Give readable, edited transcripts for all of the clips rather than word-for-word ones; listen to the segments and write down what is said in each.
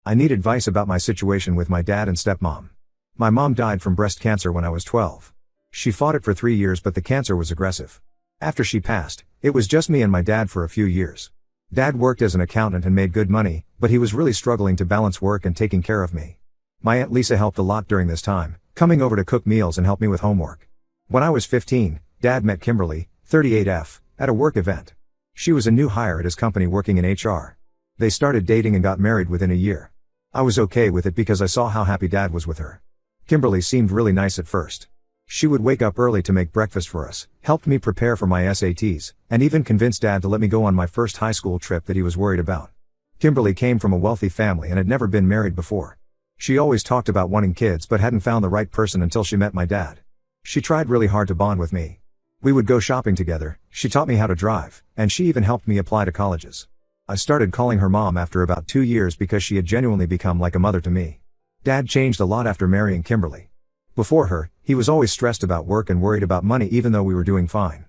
I need advice about my situation with my dad and stepmom. My mom died from breast cancer when I was 12. She fought it for 3 years, but the cancer was aggressive. After she passed, it was just me and my dad for a few years. Dad worked as an accountant and made good money, but he was really struggling to balance work and taking care of me. My Aunt Lisa helped a lot during this time, coming over to cook meals and help me with homework. When I was 15, Dad met Kimberly, 38F, at a work event. She was a new hire at his company working in HR. They started dating and got married within a year. I was okay with it because I saw how happy Dad was with her. Kimberly seemed really nice at first. She would wake up early to make breakfast for us, helped me prepare for my SATs, and even convinced Dad to let me go on my first high school trip that he was worried about. Kimberly came from a wealthy family and had never been married before. She always talked about wanting kids but hadn't found the right person until she met my dad. She tried really hard to bond with me. We would go shopping together, she taught me how to drive, and she even helped me apply to colleges. I started calling her mom after about 2 years because she had genuinely become like a mother to me. Dad changed a lot after marrying Kimberly. Before her, he was always stressed about work and worried about money even though we were doing fine.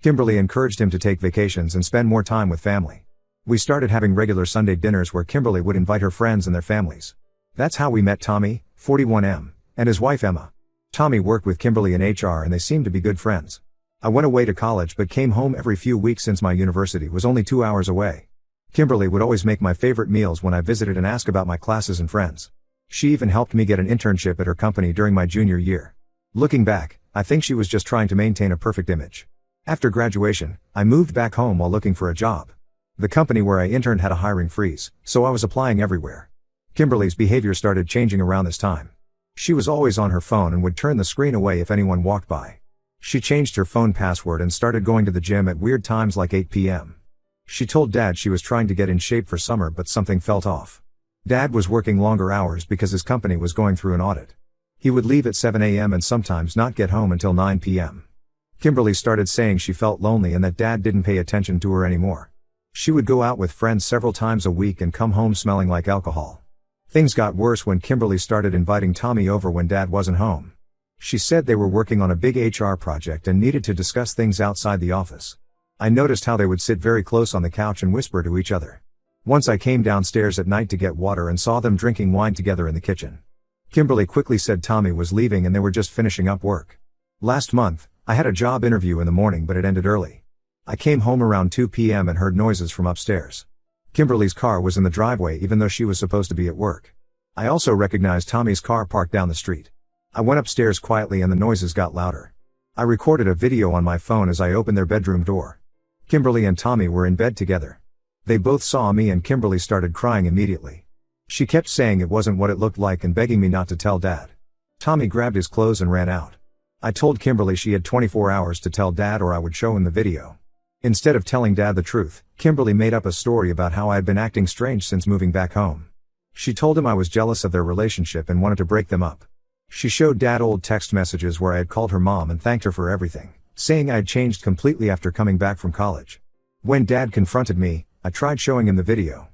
Kimberly encouraged him to take vacations and spend more time with family. We started having regular Sunday dinners where Kimberly would invite her friends and their families. That's how we met Tommy, 41M, and his wife Emma. Tommy worked with Kimberly in HR and they seemed to be good friends. I went away to college but came home every few weeks since my university was only 2 hours away. Kimberly would always make my favorite meals when I visited and ask about my classes and friends. She even helped me get an internship at her company during my junior year. Looking back, I think she was just trying to maintain a perfect image. After graduation, I moved back home while looking for a job. The company where I interned had a hiring freeze, so I was applying everywhere. Kimberly's behavior started changing around this time. She was always on her phone and would turn the screen away if anyone walked by. She changed her phone password and started going to the gym at weird times like 8 p.m. She told Dad she was trying to get in shape for summer but something felt off. Dad was working longer hours because his company was going through an audit. He would leave at 7 a.m. and sometimes not get home until 9 p.m. Kimberly started saying she felt lonely and that Dad didn't pay attention to her anymore. She would go out with friends several times a week and come home smelling like alcohol. Things got worse when Kimberly started inviting Tommy over when Dad wasn't home. She said they were working on a big HR project and needed to discuss things outside the office. I noticed how they would sit very close on the couch and whisper to each other. Once I came downstairs at night to get water and saw them drinking wine together in the kitchen. Kimberly quickly said Tommy was leaving and they were just finishing up work. Last month, I had a job interview in the morning but it ended early. I came home around 2 p.m. and heard noises from upstairs. Kimberly's car was in the driveway even though she was supposed to be at work. I also recognized Tommy's car parked down the street. I went upstairs quietly and the noises got louder. I recorded a video on my phone as I opened their bedroom door. Kimberly and Tommy were in bed together. They both saw me and Kimberly started crying immediately. She kept saying it wasn't what it looked like and begging me not to tell Dad. Tommy grabbed his clothes and ran out. I told Kimberly she had 24 hours to tell Dad or I would show him the video. Instead of telling Dad the truth, Kimberly made up a story about how I had been acting strange since moving back home. She told him I was jealous of their relationship and wanted to break them up. She showed Dad old text messages where I had called her mom and thanked her for everything, saying I had changed completely after coming back from college. When Dad confronted me, I tried showing him the video.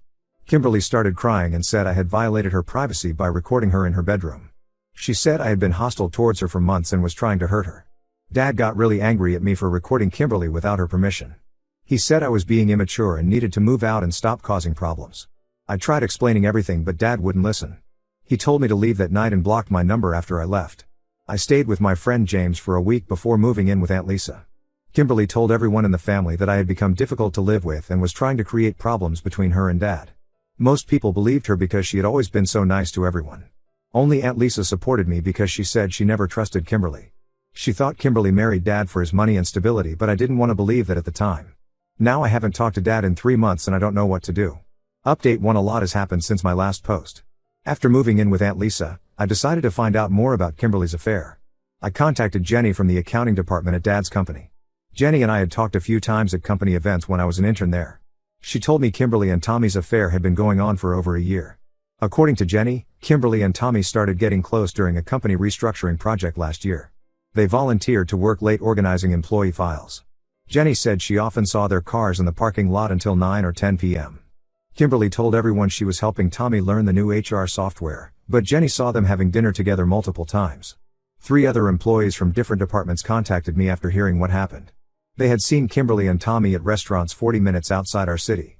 Kimberly started crying and said I had violated her privacy by recording her in her bedroom. She said I had been hostile towards her for months and was trying to hurt her. Dad got really angry at me for recording Kimberly without her permission. He said I was being immature and needed to move out and stop causing problems. I tried explaining everything but Dad wouldn't listen. He told me to leave that night and blocked my number after I left. I stayed with my friend James for a week before moving in with Aunt Lisa. Kimberly told everyone in the family that I had become difficult to live with and was trying to create problems between her and Dad. Most people believed her because she had always been so nice to everyone. Only Aunt Lisa supported me because she said she never trusted Kimberly. She thought Kimberly married Dad for his money and stability, but I didn't want to believe that at the time. Now I haven't talked to Dad in 3 months and I don't know what to do. Update 1: A lot has happened since my last post. After moving in with Aunt Lisa, I decided to find out more about Kimberly's affair. I contacted Jenny from the accounting department at Dad's company. Jenny and I had talked a few times at company events when I was an intern there. She told me Kimberly and Tommy's affair had been going on for over a year. According to Jenny, Kimberly and Tommy started getting close during a company restructuring project last year. They volunteered to work late organizing employee files. Jenny said she often saw their cars in the parking lot until 9 or 10 p.m. Kimberly told everyone she was helping Tommy learn the new HR software, but Jenny saw them having dinner together multiple times. 3 other employees from different departments contacted me after hearing what happened. They had seen Kimberly and Tommy at restaurants 40 minutes outside our city.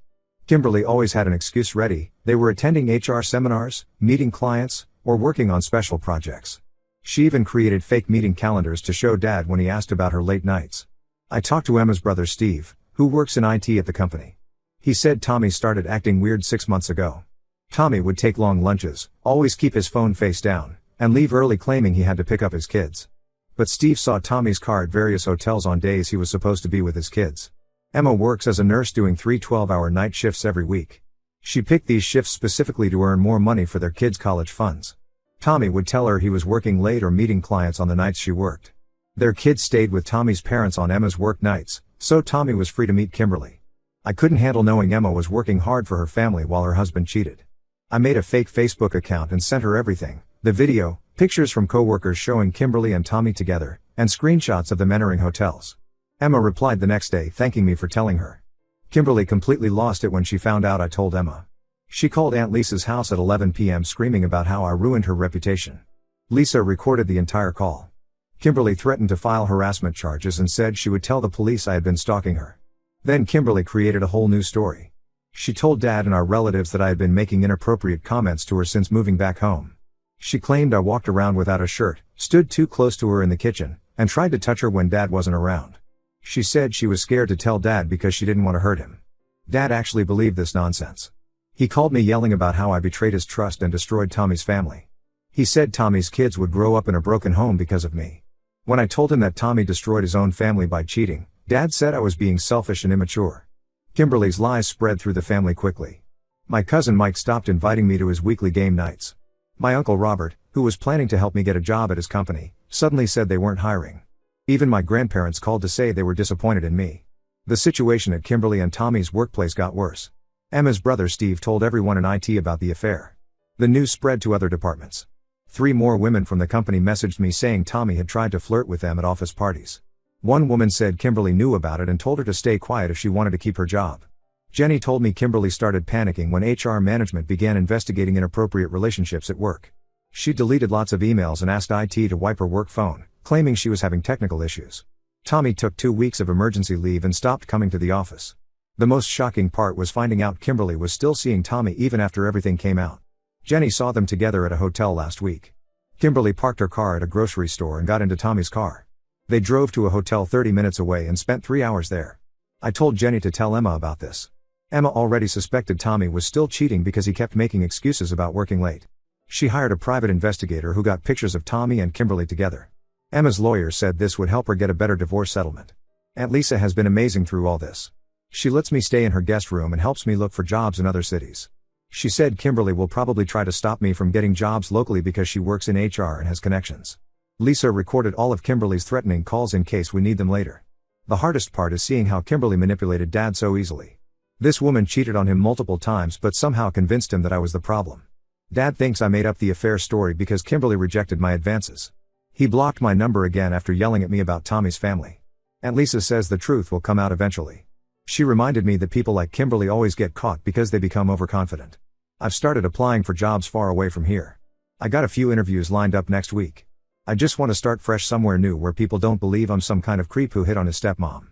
Kimberly always had an excuse ready. They were attending HR seminars, meeting clients, or working on special projects. She even created fake meeting calendars to show Dad when he asked about her late nights. I talked to Emma's brother Steve, who works in IT at the company. He said Tommy started acting weird 6 months ago. Tommy would take long lunches, always keep his phone face down, and leave early claiming he had to pick up his kids. But Steve saw Tommy's car at various hotels on days he was supposed to be with his kids. Emma works as a nurse doing 3 12-hour night shifts every week. She picked these shifts specifically to earn more money for their kids' college funds. Tommy would tell her he was working late or meeting clients on the nights she worked. Their kids stayed with Tommy's parents on Emma's work nights, so Tommy was free to meet Kimberly. I couldn't handle knowing Emma was working hard for her family while her husband cheated. I made a fake Facebook account and sent her everything: the video, pictures from coworkers showing Kimberly and Tommy together, and screenshots of them entering hotels. Emma replied the next day thanking me for telling her. Kimberly completely lost it when she found out I told Emma. She called Aunt Lisa's house at 11 p.m. screaming about how I ruined her reputation. Lisa recorded the entire call. Kimberly threatened to file harassment charges and said she would tell the police I had been stalking her. Then Kimberly created a whole new story. She told Dad and our relatives that I had been making inappropriate comments to her since moving back home. She claimed I walked around without a shirt, stood too close to her in the kitchen, and tried to touch her when Dad wasn't around. She said she was scared to tell Dad because she didn't want to hurt him. Dad actually believed this nonsense. He called me yelling about how I betrayed his trust and destroyed Tommy's family. He said Tommy's kids would grow up in a broken home because of me. When I told him that Tommy destroyed his own family by cheating, Dad said I was being selfish and immature. Kimberly's lies spread through the family quickly. My cousin Mike stopped inviting me to his weekly game nights. My uncle Robert, who was planning to help me get a job at his company, suddenly said they weren't hiring. Even my grandparents called to say they were disappointed in me. The situation at Kimberly and Tommy's workplace got worse. Emma's brother Steve told everyone in IT about the affair. The news spread to other departments. 3 more women from the company messaged me saying Tommy had tried to flirt with them at office parties. One woman said Kimberly knew about it and told her to stay quiet if she wanted to keep her job. Jenny told me Kimberly started panicking when HR management began investigating inappropriate relationships at work. She deleted lots of emails and asked IT to wipe her work phone, claiming she was having technical issues. Tommy took 2 weeks of emergency leave and stopped coming to the office. The most shocking part was finding out Kimberly was still seeing Tommy even after everything came out. Jenny saw them together at a hotel last week. Kimberly parked her car at a grocery store and got into Tommy's car. They drove to a hotel 30 minutes away and spent 3 hours there. I told Jenny to tell Emma about this. Emma already suspected Tommy was still cheating because he kept making excuses about working late. She hired a private investigator who got pictures of Tommy and Kimberly together. Emma's lawyer said this would help her get a better divorce settlement. Aunt Lisa has been amazing through all this. She lets me stay in her guest room and helps me look for jobs in other cities. She said Kimberly will probably try to stop me from getting jobs locally because she works in HR and has connections. Lisa recorded all of Kimberly's threatening calls in case we need them later. The hardest part is seeing how Kimberly manipulated Dad so easily. This woman cheated on him multiple times but somehow convinced him that I was the problem. Dad thinks I made up the affair story because Kimberly rejected my advances. He blocked my number again after yelling at me about Tommy's family. Aunt Lisa says the truth will come out eventually. She reminded me that people like Kimberly always get caught because they become overconfident. I've started applying for jobs far away from here. I got a few interviews lined up next week. I just want to start fresh somewhere new where people don't believe I'm some kind of creep who hit on his stepmom.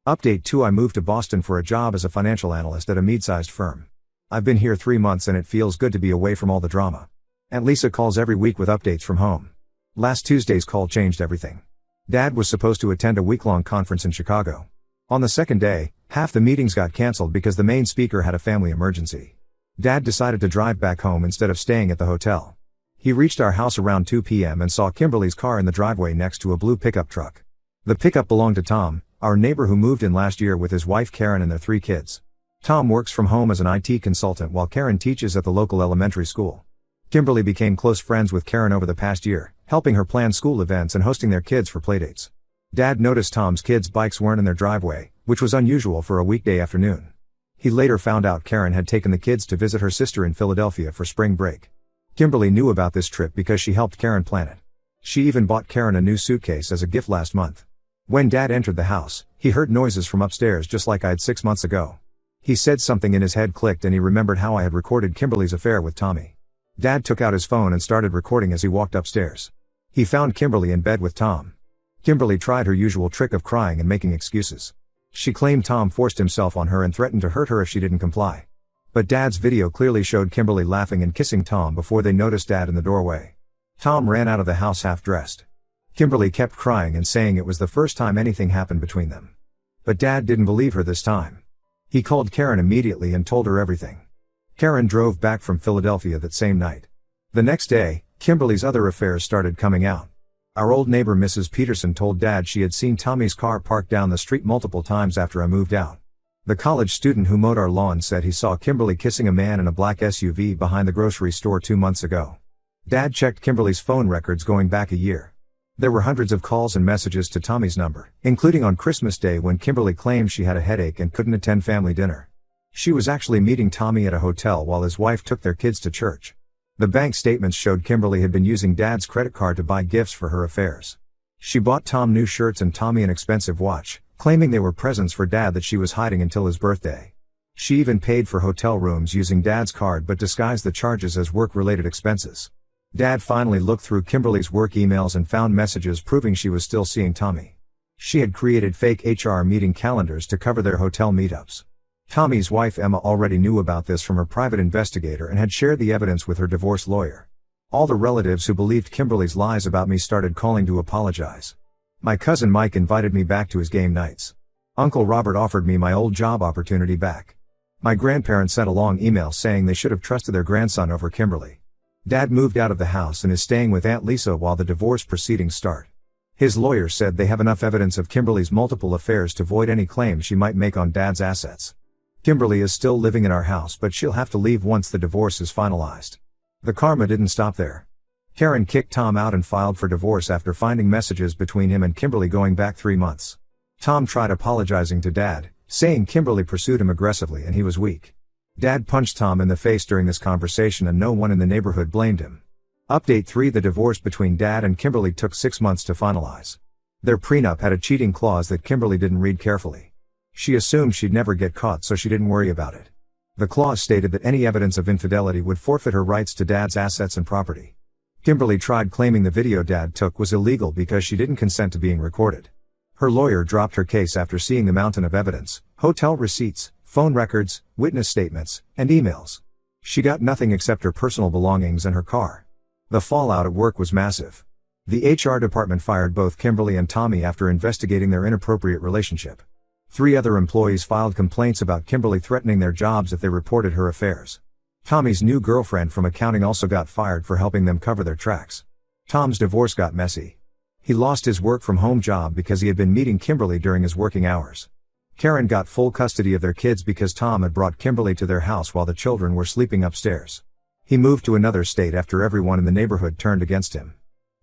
Update 2: I moved to Boston for a job as a financial analyst at a mid-sized firm. I've been here 3 months and it feels good to be away from all the drama. Aunt Lisa calls every week with updates from home. Last Tuesday's call changed everything. Dad was supposed to attend a week-long conference in Chicago. On the second day, half the meetings got canceled because the main speaker had a family emergency. Dad decided to drive back home instead of staying at the hotel. He reached our house around 2 p.m. and saw Kimberly's car in the driveway next to a blue pickup truck. The pickup belonged to Tom, our neighbor who moved in last year with his wife Karen and their 3 kids. Tom works from home as an IT consultant while Karen teaches at the local elementary school. Kimberly became close friends with Karen over the past year, helping her plan school events and hosting their kids for playdates. Dad noticed Tom's kids' bikes weren't in their driveway, which was unusual for a weekday afternoon. He later found out Karen had taken the kids to visit her sister in Philadelphia for spring break. Kimberly knew about this trip because she helped Karen plan it. She even bought Karen a new suitcase as a gift last month. When Dad entered the house, he heard noises from upstairs just like I had 6 months ago. He said something in his head clicked and he remembered how I had recorded Kimberly's affair with Tommy. Dad took out his phone and started recording as he walked upstairs. He found Kimberly in bed with Tom. Kimberly tried her usual trick of crying and making excuses. She claimed Tom forced himself on her and threatened to hurt her if she didn't comply. But Dad's video clearly showed Kimberly laughing and kissing Tom before they noticed Dad in the doorway. Tom ran out of the house half-dressed. Kimberly kept crying and saying it was the first time anything happened between them. But Dad didn't believe her this time. He called Karen immediately and told her everything. Karen drove back from Philadelphia that same night. The next day, Kimberly's other affairs started coming out. Our old neighbor Mrs. Peterson told Dad she had seen Tommy's car parked down the street multiple times after I moved out. The college student who mowed our lawn said he saw Kimberly kissing a man in a black SUV behind the grocery store 2 months ago. Dad checked Kimberly's phone records going back a year. There were hundreds of calls and messages to Tommy's number, including on Christmas Day when Kimberly claimed she had a headache and couldn't attend family dinner. She was actually meeting Tommy at a hotel while his wife took their kids to church. The bank statements showed Kimberly had been using Dad's credit card to buy gifts for her affairs. She bought Tom new shirts and Tommy an expensive watch, claiming they were presents for Dad that she was hiding until his birthday. She even paid for hotel rooms using Dad's card but disguised the charges as work-related expenses. Dad finally looked through Kimberly's work emails and found messages proving she was still seeing Tommy. She had created fake HR meeting calendars to cover their hotel meetups. Tommy's wife Emma already knew about this from her private investigator and had shared the evidence with her divorce lawyer. All the relatives who believed Kimberly's lies about me started calling to apologize. My cousin Mike invited me back to his game nights. Uncle Robert offered me my old job opportunity back. My grandparents sent a long email saying they should have trusted their grandson over Kimberly. Dad moved out of the house and is staying with Aunt Lisa while the divorce proceedings start. His lawyer said they have enough evidence of Kimberly's multiple affairs to void any claim she might make on Dad's assets. Kimberly is still living in our house but she'll have to leave once the divorce is finalized. The karma didn't stop there. Karen kicked Tom out and filed for divorce after finding messages between him and Kimberly going back 3 months. Tom tried apologizing to Dad, saying Kimberly pursued him aggressively and he was weak. Dad punched Tom in the face during this conversation and no one in the neighborhood blamed him. Update 3: The divorce between Dad and Kimberly took 6 months to finalize. Their prenup had a cheating clause that Kimberly didn't read carefully. She assumed she'd never get caught so she didn't worry about it. The clause stated that any evidence of infidelity would forfeit her rights to Dad's assets and property. Kimberly tried claiming the video Dad took was illegal because she didn't consent to being recorded. Her lawyer dropped her case after seeing the mountain of evidence, hotel receipts, phone records, witness statements, and emails. She got nothing except her personal belongings and her car. The fallout at work was massive. The HR department fired both Kimberly and Tommy after investigating their inappropriate relationship. 3 other employees filed complaints about Kimberly threatening their jobs if they reported her affairs. Tommy's new girlfriend from accounting also got fired for helping them cover their tracks. Tom's divorce got messy. He lost his work-from-home job because he had been meeting Kimberly during his working hours. Karen got full custody of their kids because Tom had brought Kimberly to their house while the children were sleeping upstairs. He moved to another state after everyone in the neighborhood turned against him.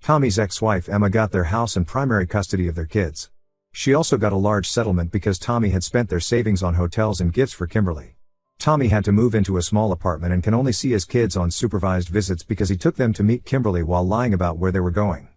Tommy's ex-wife Emma got their house and primary custody of their kids. She also got a large settlement because Tommy had spent their savings on hotels and gifts for Kimberly. Tommy had to move into a small apartment and can only see his kids on supervised visits because he took them to meet Kimberly while lying about where they were going.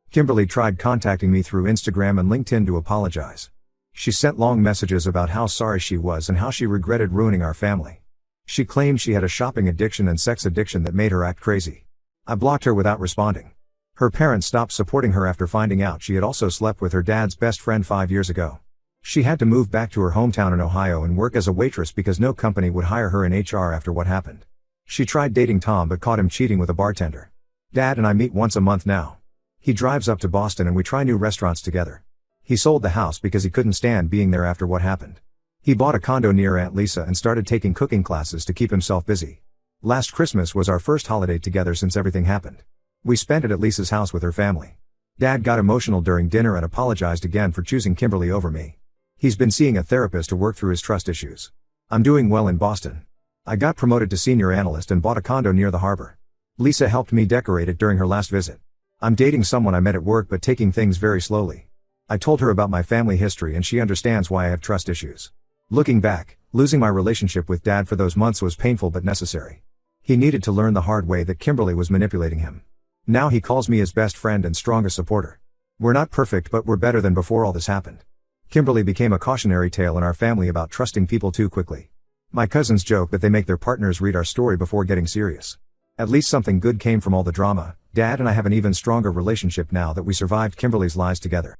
Kimberly tried contacting me through Instagram and LinkedIn to apologize. She sent long messages about how sorry she was and how she regretted ruining our family. She claimed she had a shopping addiction and sex addiction that made her act crazy. I blocked her without responding. Her parents stopped supporting her after finding out she had also slept with her dad's best friend 5 years ago. She had to move back to her hometown in Ohio and work as a waitress because no company would hire her in HR after what happened. She tried dating Tom but caught him cheating with a bartender. Dad and I meet once a month now. He drives up to Boston and we try new restaurants together. He sold the house because he couldn't stand being there after what happened. He bought a condo near Aunt Lisa and started taking cooking classes to keep himself busy. Last Christmas was our first holiday together since everything happened. We spent it at Lisa's house with her family. Dad got emotional during dinner and apologized again for choosing Kimberly over me. He's been seeing a therapist to work through his trust issues. I'm doing well in Boston. I got promoted to senior analyst and bought a condo near the harbor. Lisa helped me decorate it during her last visit. I'm dating someone I met at work but taking things very slowly. I told her about my family history and she understands why I have trust issues. Looking back, losing my relationship with Dad for those months was painful but necessary. He needed to learn the hard way that Kimberly was manipulating him. Now he calls me his best friend and strongest supporter. We're not perfect but we're better than before all this happened. Kimberly became a cautionary tale in our family about trusting people too quickly. My cousins joke that they make their partners read our story before getting serious. At least something good came from all the drama. Dad and I have an even stronger relationship now that we survived Kimberly's lies together.